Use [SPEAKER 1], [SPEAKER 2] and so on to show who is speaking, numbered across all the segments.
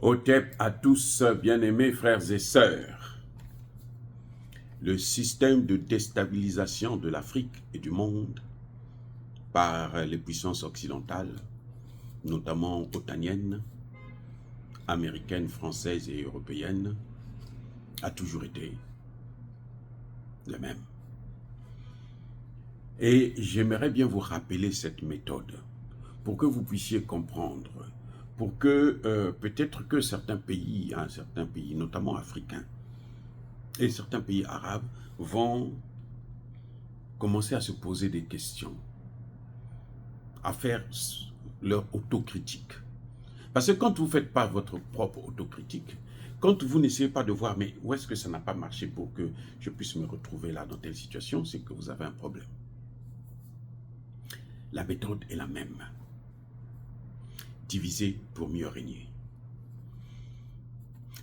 [SPEAKER 1] Otep à tous, bien-aimés frères et sœurs. Le système de déstabilisation de l'Afrique et du monde par les puissances occidentales, notamment otaniennes, américaines, françaises et européennes, a toujours été le même. Et j'aimerais bien vous rappeler cette méthode pour que vous puissiez comprendre, pour que peut-être que certains pays, notamment africains, et certains pays arabes vont commencer à se poser des questions, à faire leur autocritique. Parce que quand vous ne faites pas votre propre autocritique, quand vous n'essayez pas de voir, mais où est-ce que ça n'a pas marché pour que je puisse me retrouver là dans telle situation, c'est que vous avez un problème. La méthode est la même. Diviser pour mieux régner.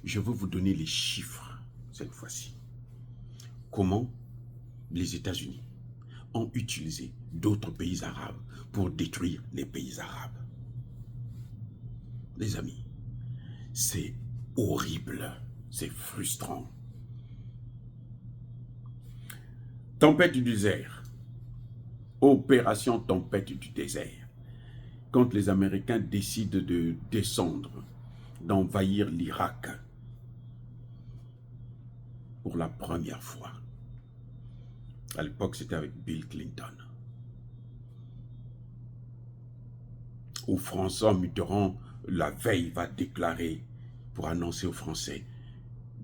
[SPEAKER 1] Je veux vous donner les chiffres cette fois-ci. Comment les États-Unis ont utilisé d'autres pays arabes pour détruire les pays arabes. Les amis, c'est horrible, c'est frustrant. Tempête du désert, opération tempête du désert. Quand les Américains décident de descendre, d'envahir l'Irak pour la première fois. À l'époque, c'était avec Bill Clinton. Où François Mitterrand, la veille, va déclarer pour annoncer aux Français,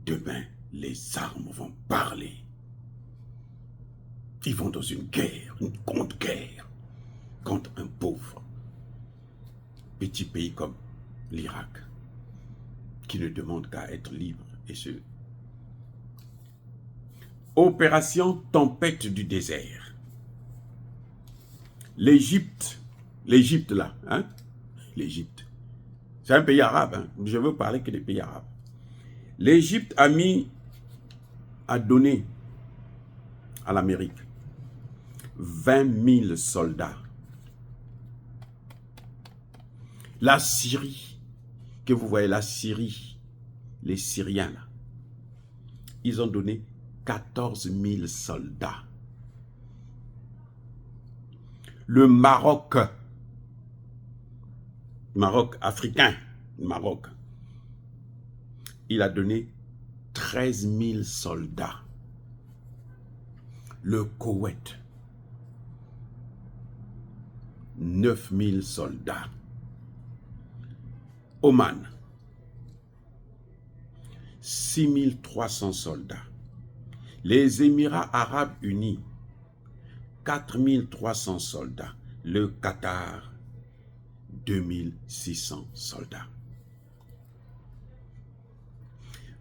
[SPEAKER 1] demain, les armes vont parler. Ils vont dans une guerre, une contre-guerre, contre un pauvre petit pays comme l'Irak, qui ne demande qu'à être libre et seul. Opération tempête du désert. L'Égypte là, hein? L'Égypte. C'est un pays arabe, hein? Je veux parler que des pays arabes. L'Égypte a donné à l'Amérique 20 000 soldats. La Syrie, que vous voyez, la Syrie, les Syriens là, ils ont donné 14 000 soldats. Le Maroc africain, Maroc, il a donné 13 000 soldats. Le Koweït, 9 000 soldats. Oman, 6 300 soldats. Les Émirats arabes unis, 4 300 soldats. Le Qatar, 2 600 soldats.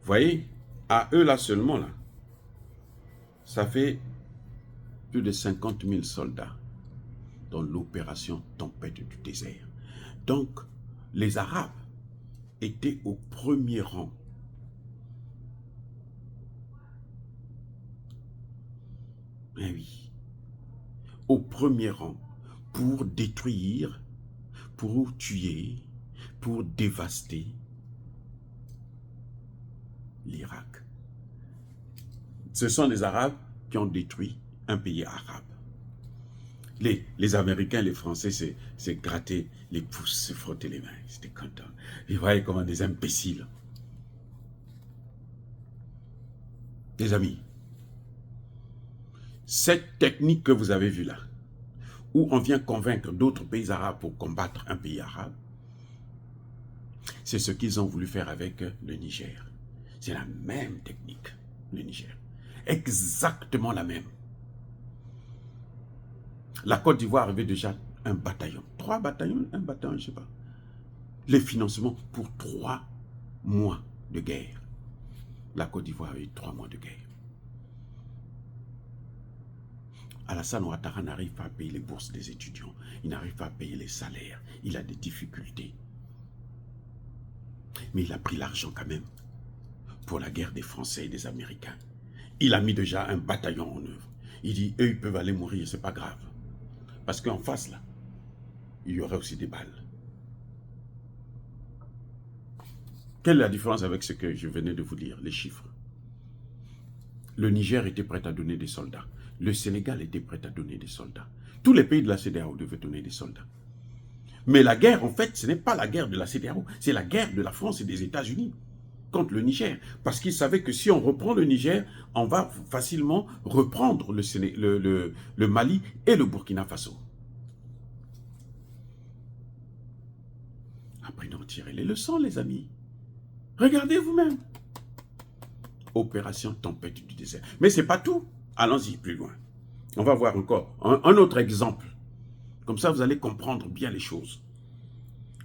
[SPEAKER 1] Vous voyez, à eux là seulement, là, ça fait plus de 50 000 soldats dans l'opération tempête du désert. Donc, les Arabes étaient au premier rang. Eh oui, au premier rang pour détruire, pour tuer, pour dévaster l'Irak. Ce sont les Arabes qui ont détruit un pays arabe. Les Américains, les Français, c'est gratter les pouces, se frotter les mains. C'était content. Ils voyaient comme des imbéciles. Les amis, cette technique que vous avez vue là, où on vient convaincre d'autres pays arabes pour combattre un pays arabe, c'est ce qu'ils ont voulu faire avec le Niger. C'est la même technique, le Niger. Exactement la même. La Côte d'Ivoire avait déjà un bataillon. 3 bataillons, un bataillon, je ne sais pas. Les financements pour 3 mois de guerre. La Côte d'Ivoire avait eu 3 mois de guerre. Alassane Ouattara n'arrive pas à payer les bourses des étudiants. Il n'arrive pas à payer les salaires. Il a des difficultés. Mais il a pris l'argent quand même pour la guerre des Français et des Américains. Il a mis déjà un bataillon en œuvre. Il dit, eux, ils peuvent aller mourir, c'est pas grave. Parce qu'en face, là, il y aurait aussi des balles. Quelle est la différence avec ce que je venais de vous dire, les chiffres? Le Niger était prêt à donner des soldats. Le Sénégal était prêt à donner des soldats. Tous les pays de la CEDEAO devaient donner des soldats. Mais la guerre, en fait, ce n'est pas la guerre de la CEDEAO, c'est la guerre de la France et des États-Unis contre le Niger. Parce qu'ils savaient que si on reprend le Niger, on va facilement reprendre le Mali et le Burkina Faso. Après, d'en tirer les leçons, les amis. Regardez vous-même. Opération Tempête du désert. Mais ce n'est pas tout. Allons-y plus loin. On va voir encore un autre exemple. Comme ça, vous allez comprendre bien les choses.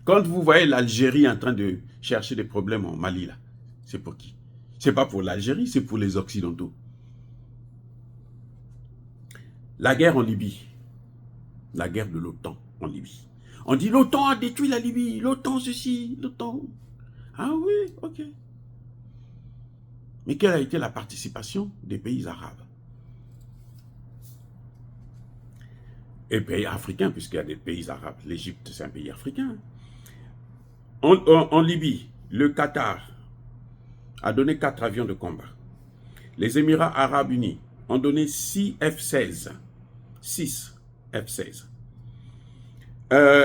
[SPEAKER 1] Quand vous voyez l'Algérie en train de chercher des problèmes en Mali, là, c'est pour qui? C'est pas pour l'Algérie, c'est pour les Occidentaux. La guerre en Libye. La guerre de l'OTAN en Libye. On dit l'OTAN a détruit la Libye, l'OTAN ceci, l'OTAN. Ah oui, ok. Mais quelle a été la participation des pays arabes? Et pays africains, puisqu'il y a des pays arabes. L'Égypte, c'est un pays africain. En Libye, le Qatar a donné 4 avions de combat. Les Émirats arabes unis ont donné 6 F-16. 6 F-16.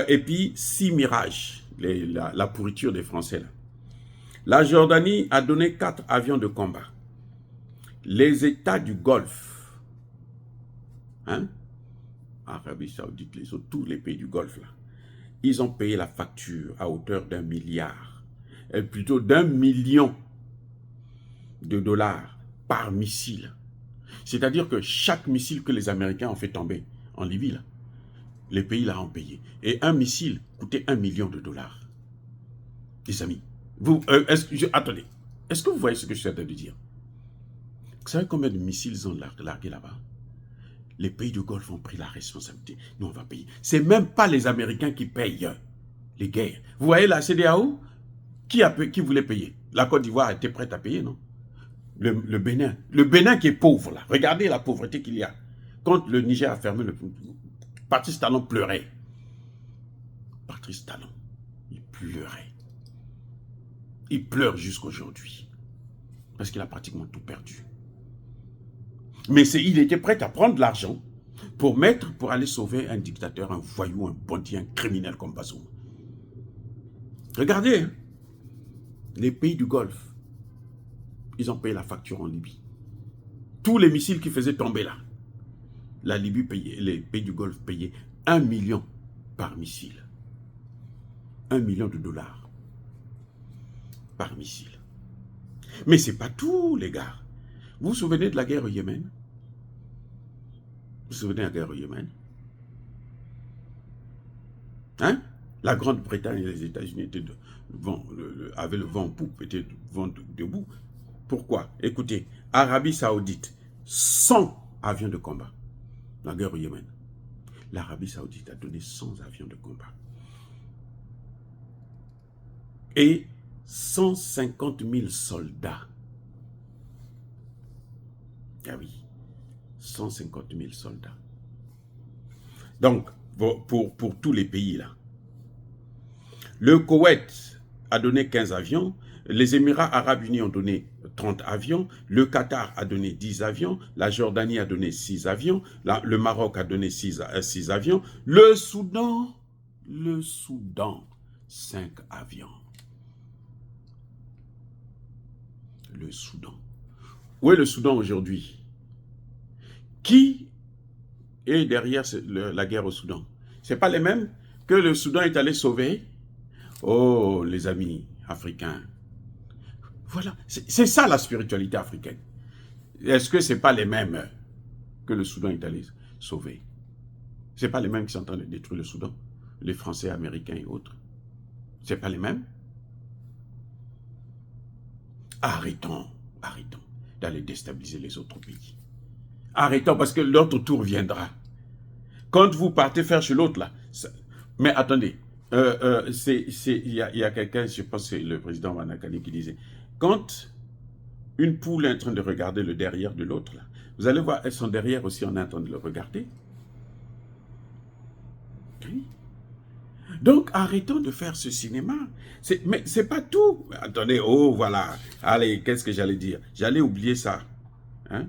[SPEAKER 1] Et puis 6 Mirage, la pourriture des Français. Là. La Jordanie a donné 4 avions de combat. Les États du Golfe, hein, Arabie Saoudite, tous les pays du Golfe, là, ils ont payé la facture à hauteur d'1 milliard, plutôt d'1 million de dollars par missile. C'est-à-dire que chaque missile que les Américains ont fait tomber en Libye, là, les pays là ont payé. Et un missile coûtait 1 million de dollars. Les amis, attendez, est-ce que vous voyez ce que je suis en train de dire? Vous savez combien de missiles ils ont largué là-bas? Les pays du Golfe ont pris la responsabilité. Nous, on va payer. Ce n'est même pas les Américains qui payent les guerres. Vous voyez la CEDEAO, qui voulait payer? La Côte d'Ivoire était prête à payer, non? Le Bénin. Le Bénin qui est pauvre, là. Regardez la pauvreté qu'il y a. Quand le Niger a fermé le... Patrice Talon pleurait. Patrice Talon, il pleurait. Il pleure jusqu'aujourd'hui. Parce qu'il a pratiquement tout perdu. Mais il était prêt à prendre l'argent pour aller sauver un dictateur, un voyou, un bandit, un criminel comme Bazoum. Regardez, hein, les pays du Golfe, ils ont payé la facture en Libye. Tous les missiles qui faisaient tomber là, la Libye payait, les pays du Golfe payaient 1 million par missile. 1 million de dollars par missile. Mais c'est pas tout, les gars. Vous vous souvenez de la guerre au Yémen? Vous vous souvenez de la guerre au Yémen? Hein? La Grande-Bretagne et les États-Unis avaient le vent en poupe, étaient vent debout. Pourquoi? Écoutez, Arabie Saoudite, 100 avions de combat. La guerre au Yémen. L'Arabie Saoudite a donné 100 avions de combat. Et 150 000 soldats. Ah oui, 150 000 soldats. Donc, pour tous les pays là. Le Koweït a donné 15 avions, les Émirats arabes unis ont donné 30 avions, le Qatar a donné 10 avions, la Jordanie a donné 6 avions, le Maroc a donné 6 avions, le Soudan, 5 avions. Le Soudan. Où est le Soudan aujourd'hui? Qui est derrière la guerre au Soudan? Ce n'est pas les mêmes que le Soudan est allé sauver? Oh, les amis africains. Voilà, c'est ça la spiritualité africaine. Est-ce que ce n'est pas les mêmes que le Soudan est allé sauver? Ce n'est pas les mêmes qui sont en train de détruire le Soudan? Les Français, Américains et autres. Ce n'est pas les mêmes? Arrêtons d'aller déstabiliser les autres pays. Arrêtons parce que l'autre tour viendra. Quand vous partez faire chez l'autre là, mais attendez, il y a quelqu'un, je pense que c'est le président Wanakani qui disait, quand une poule est en train de regarder le derrière de l'autre, là, vous allez voir, son derrière aussi, on est en train de le regarder. Oui. Donc, arrêtons de faire ce cinéma. Mais c'est pas tout. Attendez, oh, voilà. Allez, qu'est-ce que j'allais dire? J'allais oublier ça. Hein?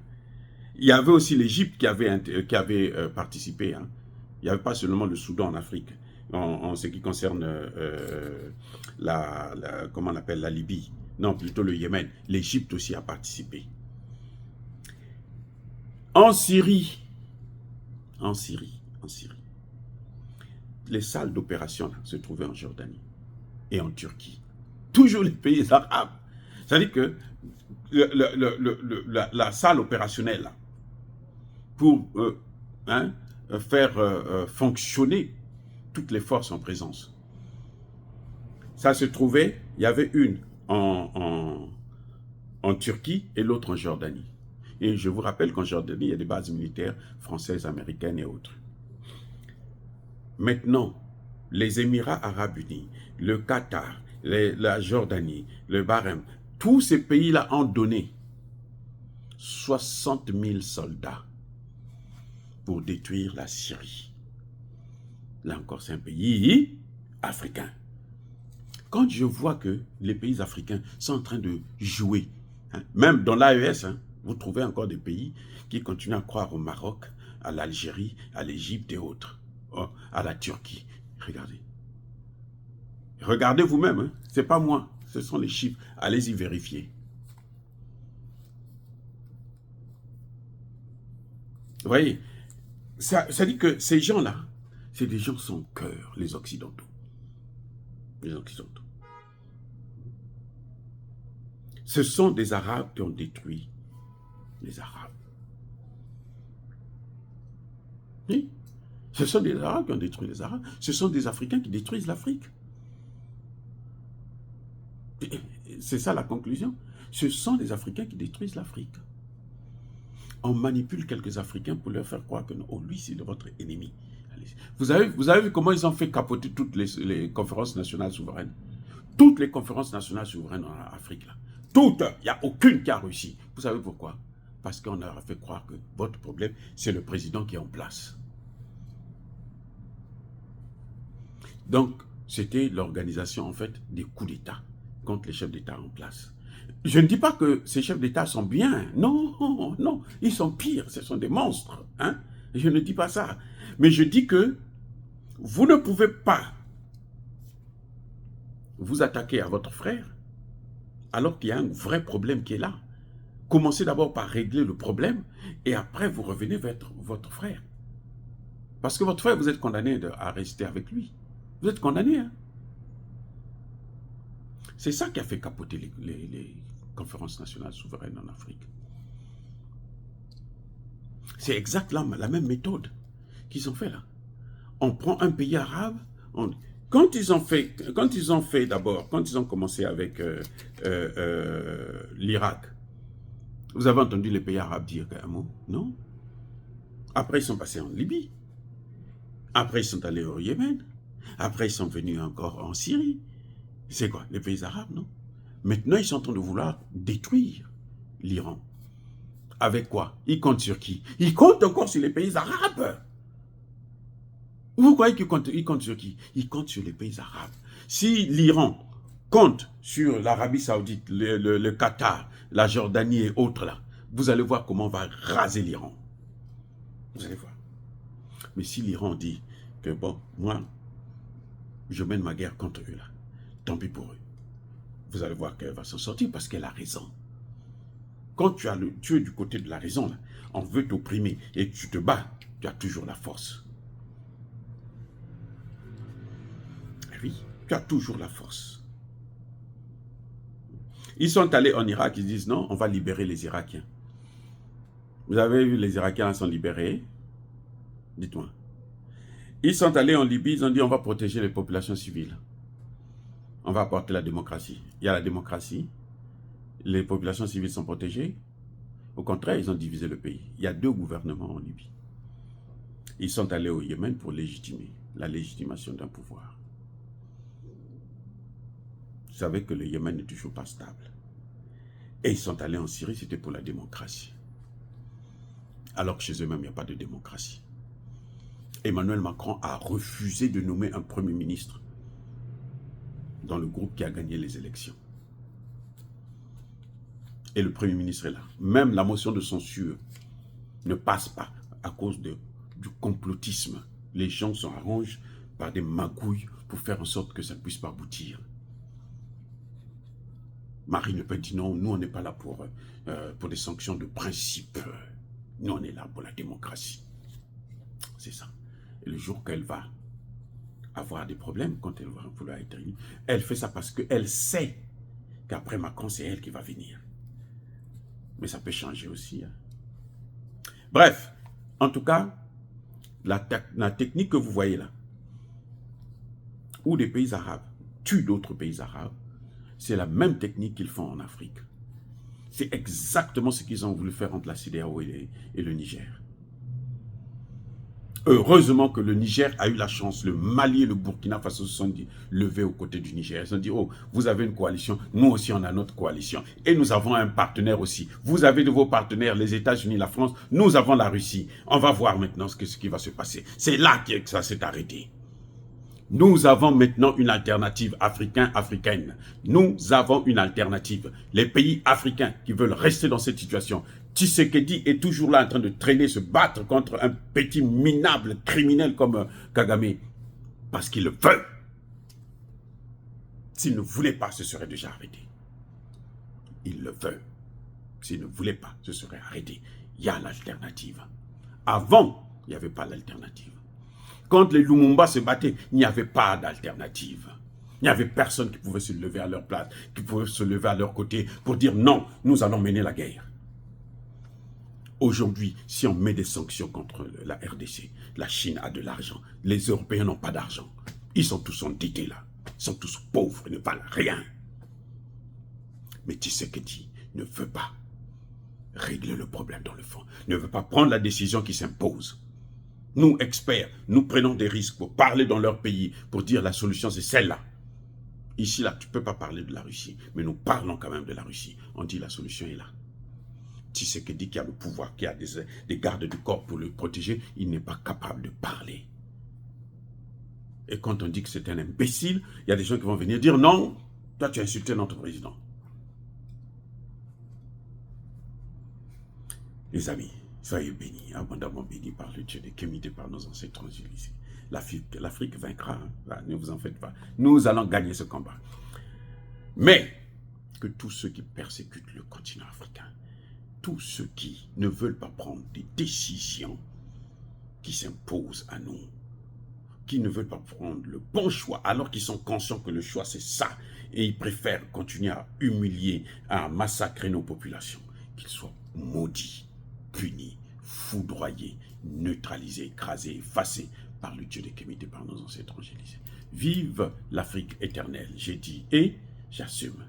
[SPEAKER 1] Il y avait aussi l'Égypte qui avait participé. Hein? Il n'y avait pas seulement le Soudan en Afrique. En ce qui concerne comment on appelle, la Libye. Non, plutôt le Yémen. L'Égypte aussi a participé. En Syrie, les salles d'opération se trouvaient en Jordanie et en Turquie. Toujours les pays arabes. C'est-à-dire que la salle opérationnelle là, pour faire fonctionner toutes les forces en présence, ça se trouvait, il y avait une en Turquie et l'autre en Jordanie. Et je vous rappelle qu'en Jordanie, il y a des bases militaires françaises, américaines et autres. Maintenant, les Émirats arabes unis, le Qatar, la Jordanie, le Bahreïn, tous ces pays-là ont donné 60 000 soldats pour détruire la Syrie. Là encore, c'est un pays africain. Quand je vois que les pays africains sont en train de jouer, hein, même dans l'AES, hein, vous trouvez encore des pays qui continuent à croire au Maroc, à l'Algérie, à l'Égypte et autres, à la Turquie. Regardez. Regardez vous-même, hein. Ce n'est pas moi, ce sont les chiffres. Allez-y vérifier. Vous voyez, ça dit que ces gens-là, c'est des gens sans cœur, les Occidentaux. Les Occidentaux. Ce sont des Arabes qui ont détruit les Arabes. Oui, ce sont des Arabes qui ont détruit les Arabes. Ce sont des Africains qui détruisent l'Afrique. C'est ça la conclusion. Ce sont des Africains qui détruisent l'Afrique. On manipule quelques Africains pour leur faire croire que non, oh, lui, c'est votre ennemi. Vous avez vu comment ils ont fait capoter toutes les conférences nationales souveraines? Toutes les conférences nationales souveraines en Afrique, là. Toutes. Il n'y a aucune qui a réussi. Vous savez pourquoi? Parce qu'on leur a fait croire que votre problème, c'est le président qui est en place. Donc, c'était l'organisation, en fait, des coups d'État contre les chefs d'État en place. Je ne dis pas que ces chefs d'État sont bien. Non, non. Ils sont pires. Ce sont des monstres. Hein? Je ne dis pas ça. Mais je dis que vous ne pouvez pas vous attaquer à votre frère alors qu'il y a un vrai problème qui est là. Commencez d'abord par régler le problème et après vous revenez vers votre frère. Parce que votre frère, vous êtes condamné à rester avec lui. Vous êtes condamné. Hein? C'est ça qui a fait capoter les conférences nationales souveraines en Afrique. C'est exactement la même méthode qu'ils ont fait là. On prend un pays arabe, quand ils ont fait d'abord, quand ils ont commencé avec l'Irak, vous avez entendu les pays arabes dire un mot? Non. Après, ils sont passés en Libye. Après, ils sont allés au Yémen. Après, ils sont venus encore en Syrie. C'est quoi? Les pays arabes, non? Maintenant, ils sont en train de vouloir détruire l'Iran. Avec quoi? Ils comptent sur qui? Ils comptent encore sur les pays arabes. Vous croyez qu'ils comptent sur qui? Ils comptent sur les pays arabes. Si l'Iran compte sur l'Arabie Saoudite, le Qatar, la Jordanie et autres là, vous allez voir comment on va raser l'Iran. Vous allez voir. Mais si l'Iran dit que bon, moi, je mène ma guerre contre eux là, tant pis pour eux. Vous allez voir qu'elle va s'en sortir parce qu'elle a raison. Quand tu es du côté de la raison, là, on veut t'opprimer et tu te bats, tu as toujours la force. Oui, tu as toujours la force. Ils sont allés en Irak, ils disent non, on va libérer les Irakiens. Vous avez vu, les Irakiens sont libérés? Dites-moi. Ils sont allés en Libye, ils ont dit on va protéger les populations civiles. On va apporter la démocratie. Il y a la démocratie. Les populations civiles sont protégées. Au contraire, ils ont divisé le pays. Il y a 2 gouvernements en Libye. Ils sont allés au Yémen pour légitimer la légitimation d'un pouvoir. Vous savez que le Yémen n'est toujours pas stable. Et ils sont allés en Syrie, c'était pour la démocratie. Alors que chez eux-mêmes, il n'y a pas de démocratie. Emmanuel Macron a refusé de nommer un premier ministre dans le groupe qui a gagné les élections. Et le Premier ministre est là. Même la motion de censure ne passe pas à cause du complotisme. Les gens s'arrangent par des magouilles pour faire en sorte que ça ne puisse pas aboutir. Marine Le Pen dit non, nous on n'est pas là pour des sanctions de principe. Nous on est là pour la démocratie. C'est ça. Et le jour qu'elle va avoir des problèmes, quand elle va vouloir être élue, elle fait ça parce qu'elle sait qu'après Macron, c'est elle qui va venir. Mais ça peut changer aussi. Hein. Bref, en tout cas, la technique que vous voyez là, où des pays arabes tuent d'autres pays arabes, c'est la même technique qu'ils font en Afrique. C'est exactement ce qu'ils ont voulu faire entre la CEDEAO et le Niger. Heureusement que le Niger a eu la chance, le Mali et le Burkina Faso se sont dit, levés aux côtés du Niger. Ils se sont dit, oh, vous avez une coalition, nous aussi on a notre coalition. Et nous avons un partenaire aussi. Vous avez de vos partenaires, les États-Unis, la France, nous avons la Russie. On va voir maintenant ce qui va se passer. C'est là que ça s'est arrêté. Nous avons maintenant une alternative africaine. Nous avons une alternative. Les pays africains qui veulent rester dans cette situation. Tshisekedi est toujours là en train de traîner, se battre contre un petit minable criminel comme Kagame. Parce qu'il le veut. S'il ne voulait pas, ce serait déjà arrêté. Il le veut. S'il ne voulait pas, ce serait arrêté. Il y a l'alternative. Avant, il n'y avait pas l'alternative. Quand les Lumumba se battaient, il n'y avait pas d'alternative. Il n'y avait personne qui pouvait se lever à leur place, qui pouvait se lever à leur côté pour dire non, nous allons mener la guerre. Aujourd'hui, si on met des sanctions contre la RDC, la Chine a de l'argent, les Européens n'ont pas d'argent. Ils sont tous endettés là, ils sont tous pauvres, ils ne valent rien. Mais Tshisekedi ne veut pas régler le problème dans le fond, ne veut pas prendre la décision qui s'impose. Nous, experts, nous prenons des risques pour parler dans leur pays, pour dire la solution c'est celle-là. Ici, là, tu ne peux pas parler de la Russie, mais nous parlons quand même de la Russie. On dit la solution est là. Tshisekedi qui a le pouvoir, qui a des gardes du corps pour le protéger, il n'est pas capable de parler. Et quand on dit que c'est un imbécile, il y a des gens qui vont venir dire non, toi tu as insulté notre président. Les amis, soyez bénis, abondamment bénis par le Dieu de Kémité, par nos ancêtres transjulisés. L'Afrique vaincra, hein? Ne vous en faites pas. Nous allons gagner ce combat. Mais que tous ceux qui persécutent le continent africain, tous ceux qui ne veulent pas prendre des décisions qui s'imposent à nous, qui ne veulent pas prendre le bon choix, alors qu'ils sont conscients que le choix c'est ça, et ils préfèrent continuer à humilier, à massacrer nos populations, qu'ils soient maudits, punis, foudroyés, neutralisés, écrasés, effacés par le Dieu de Kémité, par nos ancêtres angélisés. Vive l'Afrique éternelle, j'ai dit et j'assume.